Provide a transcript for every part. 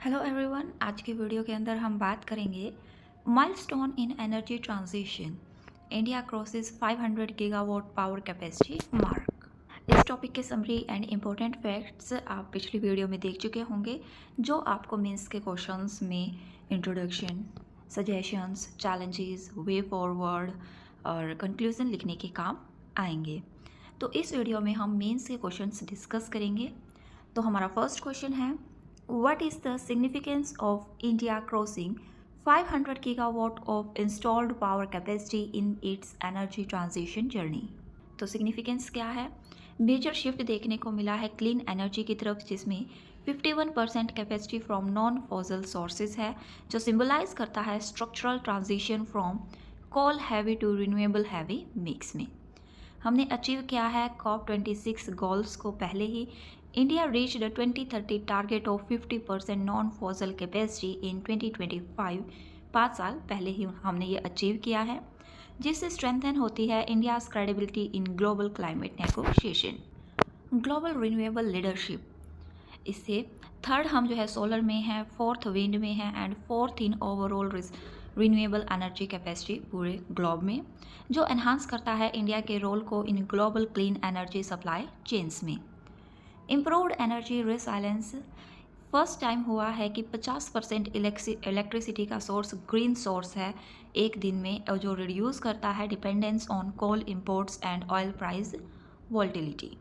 Hello everyone, आज की video के अंदर हम बात करेंगे milestone in energy transition. India crosses 500 gigawatt power capacity mark. इस टॉपिक के समरी एंड इम्पोर्टेंट फैक्ट्स आप पिछली वीडियो में देख चुके होंगे, जो आपको मेंस के क्वेश्चंस में introduction, suggestions, challenges, way forward और कंक्लूजन लिखने के काम आएंगे। तो इस वीडियो में हम मेंस के क्वेश्चंस डिस्कस करेंगे। तो हमारा फर्स्ट क्वेश्चन है, what is the significance of India crossing 500 gigawatt of installed power capacity in its energy transition journey? तो सिग्निफिकेंस क्या है? मेजर शिफ्ट देखने को मिला है क्लीन एनर्जी की तरफ, जिसमें 51% capacity from non fossil sources है, जो सिंबलाइज करता है structural transition from coal heavy to renewable heavy mix में। हमने अचीव किया है COP26 गोल्स को पहले ही। India reach the 2030 target of 50% non fossil capacity in 2025। 5 साल पहले ही हमने ये अचीव किया है, जिससे स्ट्रेंथन होती है India's credibility in global climate negotiation. Global renewable leadership, इससे थर्ड हम जो है सोलर में है, फोर्थ विंड में है and fourth in overall renewable energy capacity पूरे ग्लोब में, जो एनहांस करता है इंडिया के रोल को in global clean energy supply chains में। Improved energy resilience, first time हुआ है कि 50% इलेक्ट्रिसिटी का सोर्स ग्रीन सोर्स है एक दिन में, और जो रिड्यूस करता है dependence on coal imports and oil price volatility.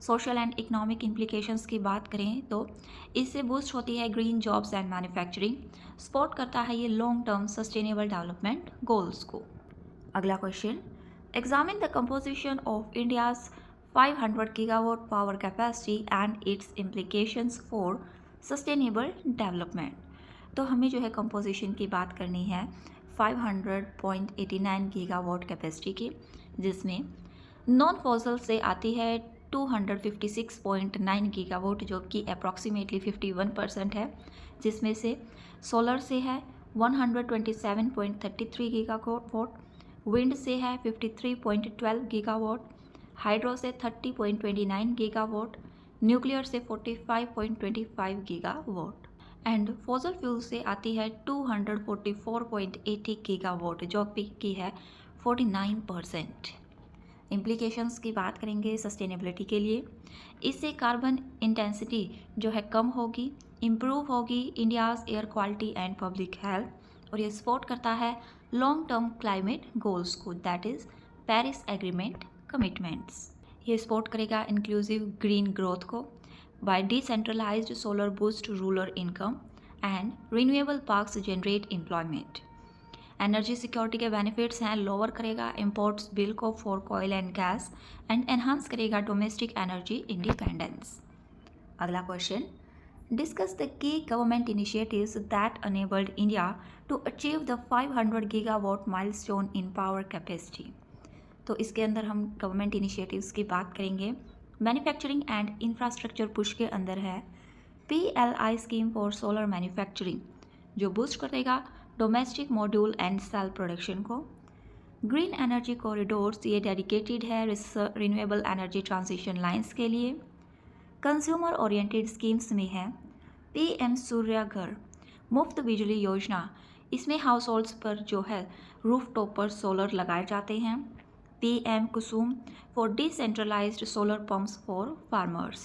Social and economic implications की बात करें तो इससे बूस्ट होती है green jobs and manufacturing, support करता है ये long term sustainable development goals को। अगला question, examine the composition of India's 500 gigawatt power capacity and its implications for sustainable development. तो हमें जो है कंपोजिशन की बात करनी है 500.89 गीगावाट कैपेसिटी की, जिसमें नॉन फॉसिल से आती है 256.9 गीगावाट, जो कि अप्रॉक्सीमेटली 51% है, जिसमें से सोलर से है 127.33 गीगावाट, विंड से है 53.12 गीगावाट, हाइड्रो से 30.29 गीगावाट, न्यूक्लियर से 45.25 गीगावाट एंड फॉसिल फ्यूल से आती है 244.80 गीगावाट, जो की है 49%। इम्प्लीकेशंस की बात करेंगे सस्टेनेबिलिटी के लिए, इससे कार्बन इंटेंसिटी जो है कम होगी, इम्प्रूव होगी India's air quality and public health, और ये सपोर्ट करता है लॉन्ग टर्म क्लाइमेट गोल्स को, that is Paris agreement commitments. ये सपोर्ट करेगा इंक्लूसिव ग्रीन ग्रोथ को by decentralised solar boost rural income and renewable parks generate employment. Energy security के benefits हैं, लोअर करेगा इंपोर्ट्स बिल को for oil and gas and enhance करेगा domestic energy independence. अगला question, discuss the key government initiatives that enabled India to achieve the 500 gigawatt milestone in power capacity. तो इसके अंदर हम गवर्नमेंट इनिशिएटिव्स की बात करेंगे। मैन्युफैक्चरिंग एंड इंफ्रास्ट्रक्चर पुश के अंदर है PLI scheme for solar manufacturing, जो बूस्ट करेगा domestic module and cell production को। ग्रीन एनर्जी कॉरिडोर्स, ये डेडिकेटेड है रिन्यूएबल एनर्जी ट्रांजिशन लाइंस के लिए। कंज्यूमर ओरिएंटेड स्कीम्स में है PM सूर्य घर मुफ्त बिजली योजना, इसमें हाउस होल्ड्स पर जो है रूफटॉप पर सोलर लगाए जाते हैं। PM Kusum for decentralised solar pumps for farmers.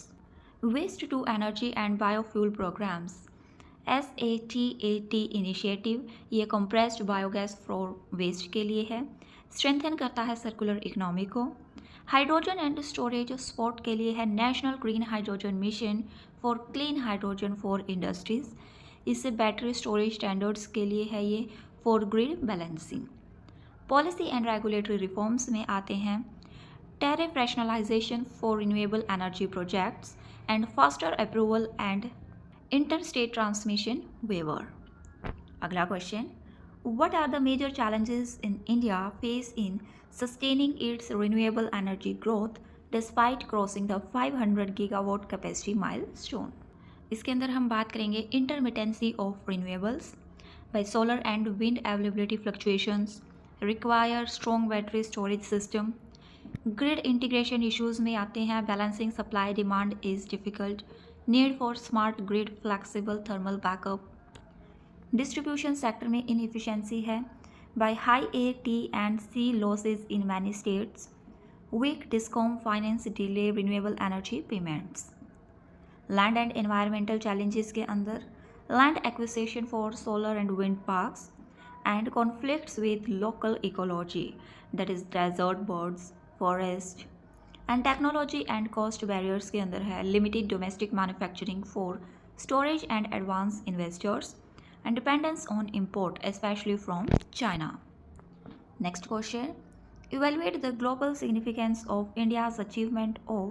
Waste to energy and biofuel programmes, SATAT initiative, ये कंप्रेस्ड बायोगैस फॉर वेस्ट के लिए है, स्ट्रेंथन करता है सर्कुलर इकोनॉमी को। हाइड्रोजन एंड स्टोरेज सपोर्ट के लिए है national green hydrogen mission for clean hydrogen for industries, इससे बैटरी स्टोरेज स्टैंडर्ड्स के लिए है ये for grid balancing. Policy and regulatory reforms में आते हैं tariff rationalisation for renewable energy projects and faster approval and interstate transmission waiver. अगला question, what are the major challenges in India face in sustaining its renewable energy growth despite crossing the 500 gigawatt capacity milestone. इसके अंदर हम बात करेंगे intermittency of renewables by solar and wind availability fluctuations, require strong battery storage system. Grid integration issues में आते हैं balancing supply demand is difficult, need for smart grid, flexible thermal backup. Distribution sector में inefficiency है by high AT&C losses in many states, weak DISCOM finance delay renewable energy payments. Land and environmental challenges के अंदर land acquisition for solar and wind parks and conflicts with local ecology, that is desert birds, forest, and technology and cost barriers के अंदर है limited domestic manufacturing for storage and advanced investors and dependence on import, especially from China. Next question. Evaluate the global significance of India's achievement of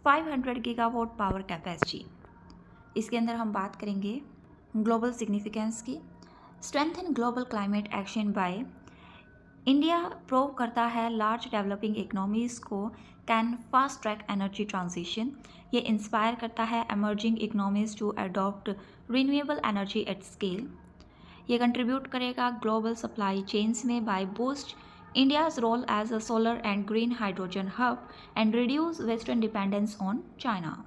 500 gigawatt power capacity. इसके अंदर हम बात करेंगे global significance की। Strengthen global climate action by India prove करता है large developing economies को can fast track energy transition. ये इंस्पायर करता है emerging economies to adopt renewable energy at scale. ये कंट्रीब्यूट करेगा ग्लोबल सप्लाई चेन्स में by boost India's role as a solar and green hydrogen hub and reduce western dependence on China.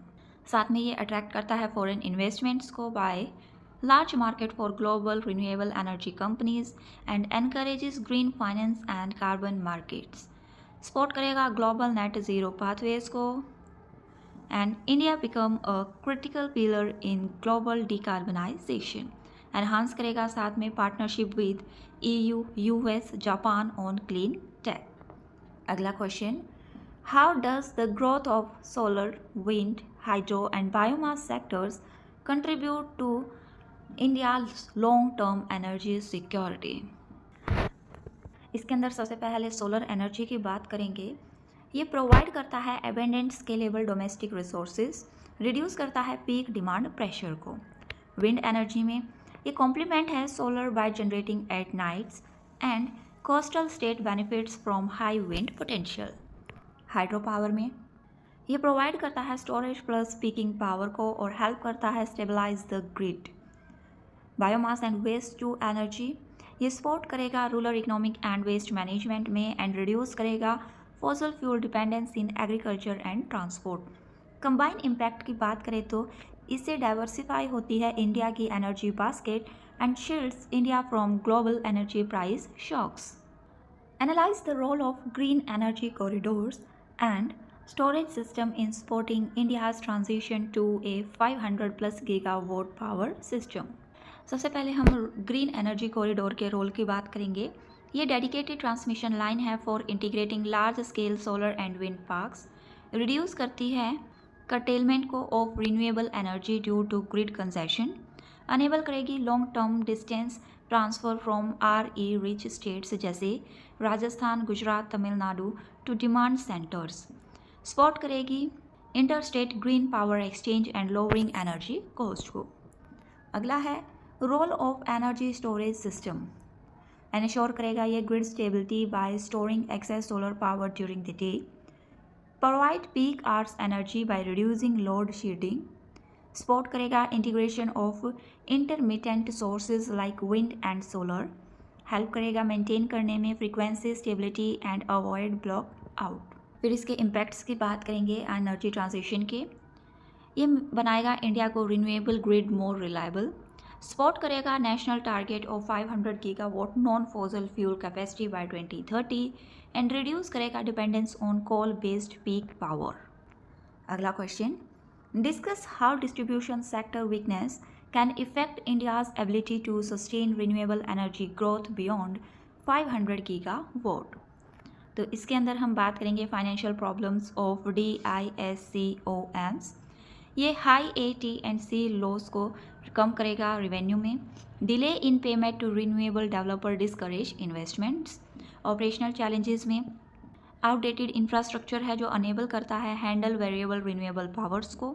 साथ में ये attract करता है फॉरेन इन्वेस्टमेंट्स को bye large market for global renewable energy companies and encourages green finance and carbon markets. Support करेगा global net zero pathways को and India become a critical pillar in global decarbonization. Enhance करेगा साथ में partnership with EU, US, Japan on clean tech. अगला question. How does the growth of solar, wind, hydro and biomass sectors contribute to India's long-term energy security? इसके अंदर सबसे पहले solar energy की बात करेंगे। ये प्रोवाइड करता है abundant scalable domestic resources, reduce करता है पीक डिमांड प्रेशर को। विंड एनर्जी में ये कॉम्प्लीमेंट है solar by generating at nights and coastal state benefits from high wind potential. Hydro power में ये प्रोवाइड करता है स्टोरेज प्लस पीकिंग पावर को और हेल्प करता है stabilise the grid. Biomass and waste to energy ये सपोर्ट करेगा rural economic and waste management में एंड रिड्यूस करेगा fossil fuel dependence in agriculture and transport. Combined impact की बात करें तो इससे डाइवर्सिफाई होती है इंडिया की energy basket and shields India from global energy price shocks. Analyse the role of green energy corridors and storage system in supporting India's transition to a 500 plus gigawatt power system. सबसे पहले हम green energy corridor के role की बात करेंगे। ये dedicated transmission line है for integrating large scale solar and wind parks, reduce करती है कर्टेलमेंट को of renewable energy due to grid congestion, enable करेगी long term distance transfer from RE rich states जैसे Rajasthan, Gujarat, Tamil Nadu to demand centres, support करेगी interstate green power exchange and lowering energy cost को। अगला है role of energy storage system, ensure करेगा ये grid stability by storing excess solar power during the day, provide peak hours energy by reducing load shedding, support करेगा integration of intermittent sources like wind and solar, help करेगा maintain करने में frequency stability and avoid blackout. फिर इसके impacts की बात करेंगे energy transition के। ये बनाएगा इंडिया को renewable grid more reliable, support करेगा national target of 500 gigawatt non fossil fuel capacity by 2030 and reduce करेगा dependence on coal based peak power. अगला question, discuss how distribution sector weakness can affect India's ability to sustain renewable energy growth beyond 500 gigawatt. तो इसके अंदर हम बात करेंगे financial problems of DISCOMs। ये high AT&C loss को कम करेगा रेवेन्यू में, delay in payment to renewable developer discourage investments. Operational challenges में आउटडेटेड इंफ्रास्ट्रक्चर है जो अनेबल करता है हैंडल वेरिएबल रिन्यूएबल पावर्स को,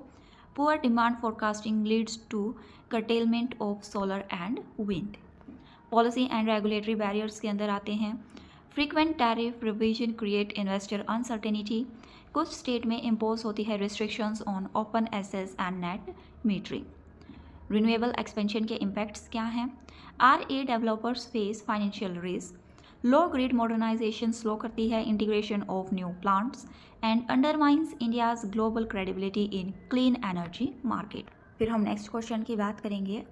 poor demand forecasting leads to curtailment of solar and wind. Policy and regulatory barriers के अंदर आते हैं frequent tariff revision create investor uncertainty, कुछ स्टेट में इम्पोज होती है restrictions on open access and net metering. Renewable expansion के impacts क्या हैं? RA developers face financial risk, लो ग्रिड मॉडर्नाइजेशन स्लो करती है integration of new plants and undermines India's global credibility in clean energy market. फिर हम next question की बात करेंगे।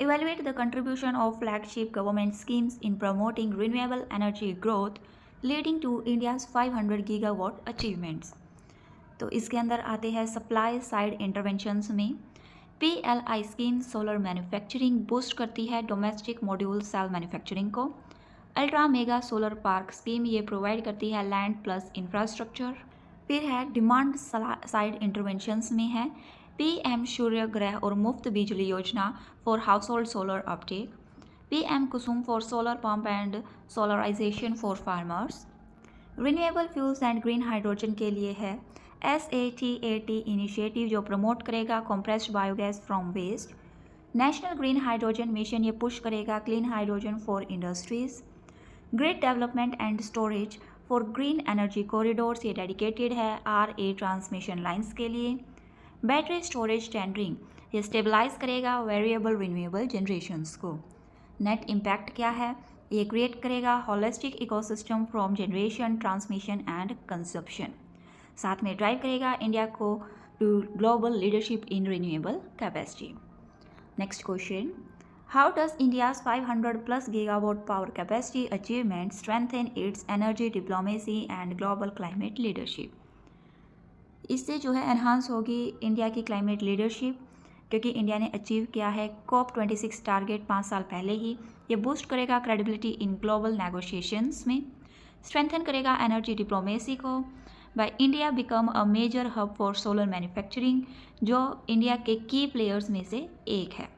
Evaluate the contribution of flagship government schemes in promoting renewable energy growth leading to India's 500 gigawatt achievements. तो इसके अंदर आते हैं सप्लाई साइड इंटरवेंशंस में PLI scheme solar manufacturing boost करती है डोमेस्टिक मॉड्यूल सेल मैन्युफैक्चरिंग को। Ultra mega solar park scheme ये प्रोवाइड करती है लैंड प्लस इंफ्रास्ट्रक्चर। फिर है डिमांड साइड इंटरवेंशंस में है PM सूर्य ग्रह और Muft Bijli Yojana for household solar uptake, PM Kusum for solar pump and solarisation for farmers. Renewable fuels and green hydrogen के लिए है SATAT इनिशिएटिव जो प्रमोट करेगा compressed biogas from waste. National green hydrogen mission ये पुश करेगा clean hydrogen for industries. Grid development and storage for green energy corridors ये dedicated है RA transmission lines के लिए। बैटरी स्टोरेज टेंडरिंग ये stabilise करेगा वेरिएबल रिन्यूएबल जनरेशंस को। Net impact क्या है? ये क्रिएट करेगा holistic ecosystem from generation transmission and consumption. साथ में ड्राइव करेगा इंडिया को to global leadership in renewable capacity. Next question, how does India's 500+ gigawatt power capacity achievement strengthen its energy diplomacy and global climate leadership. इससे जो है enhance होगी India की climate leadership, क्योंकि इंडिया ने अचीव किया है COP26 टारगेट 5 साल पहले ही। ये बूस्ट करेगा क्रेडिबिलिटी इन ग्लोबल नेगोशिएशंस में, स्ट्रेंथन करेगा एनर्जी डिप्लोमेसी को by India become a major hub for solar manufacturing जो इंडिया के की प्लेयर्स में से एक है।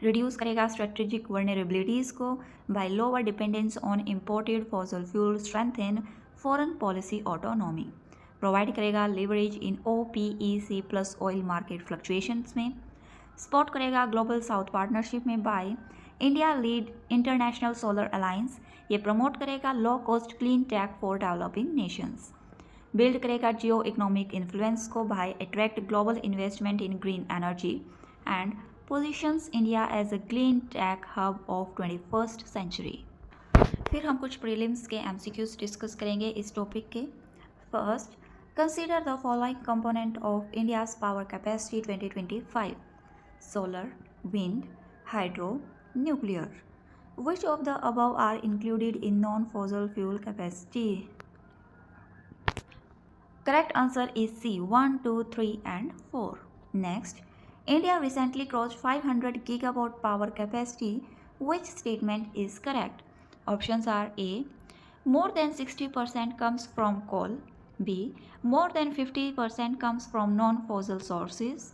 रिड्यूस करेगा स्ट्रेटेजिक वर्नरेबिलिटीज़ को by lower dependence on imported fossil fuel, strengthen foreign policy autonomy. Provide करेगा leverage in OPEC plus oil market fluctuations में। सपोर्ट करेगा ग्लोबल साउथ पार्टनरशिप में by India lead international solar alliance. ये promote करेगा low cost clean tech for developing nations. Build करेगा geo economic influence को by attract global investment in green energy and positions India as a clean tech hub of 21st century. फिर हम कुछ prelims के MCQs discuss करेंगे इस topic के। First, consider the following component of India's power capacity 2025: solar, wind, hydro, nuclear. Which of the above are included in non-fossil fuel capacity? Correct answer is C, 1, 2, 3 and 4. Next, India recently crossed 500 gigawatt power capacity. Which statement is correct? Options are A, more than 60% comes from coal, B, more than 50% comes from non-fossil sources,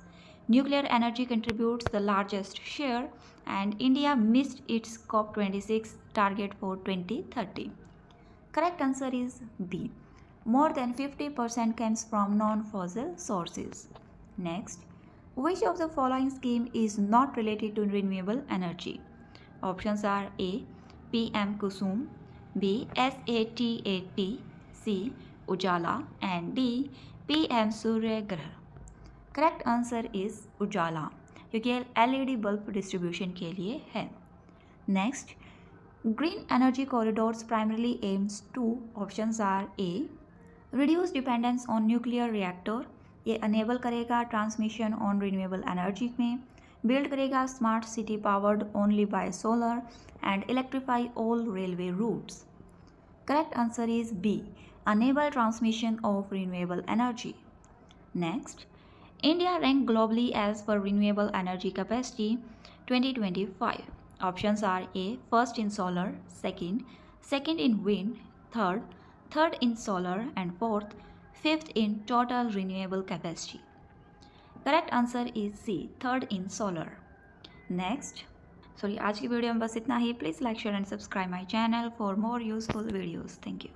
nuclear energy contributes the largest share, and India missed its COP26 target for 2030. Correct answer is B. More than 50% comes from non-fossil sources. Next, which of the following scheme is not related to renewable energy? Options are A, PM Kusum, B, SATAT, C, Ujala, and D, PM Surya Grah. Correct answer is Ujala, क्योंकि LED bulb distribution के लिए है। Next, green energy corridors primarily aims to. Options are A, reduce dependence on nuclear reactor, ये enable करेगा transmission on renewable energy में। Build करेगा smart city powered only by solar and electrify all railway routes. Correct answer is B, enable transmission of renewable energy. Next, India ranked globally as per renewable energy capacity 2025. Options are A, first in solar, second in wind, third in solar, and fifth in total renewable capacity. Correct answer is C, third in solar. Next, आज की video में बस इतना ही। Please like, share and subscribe my channel for more useful videos. Thank you.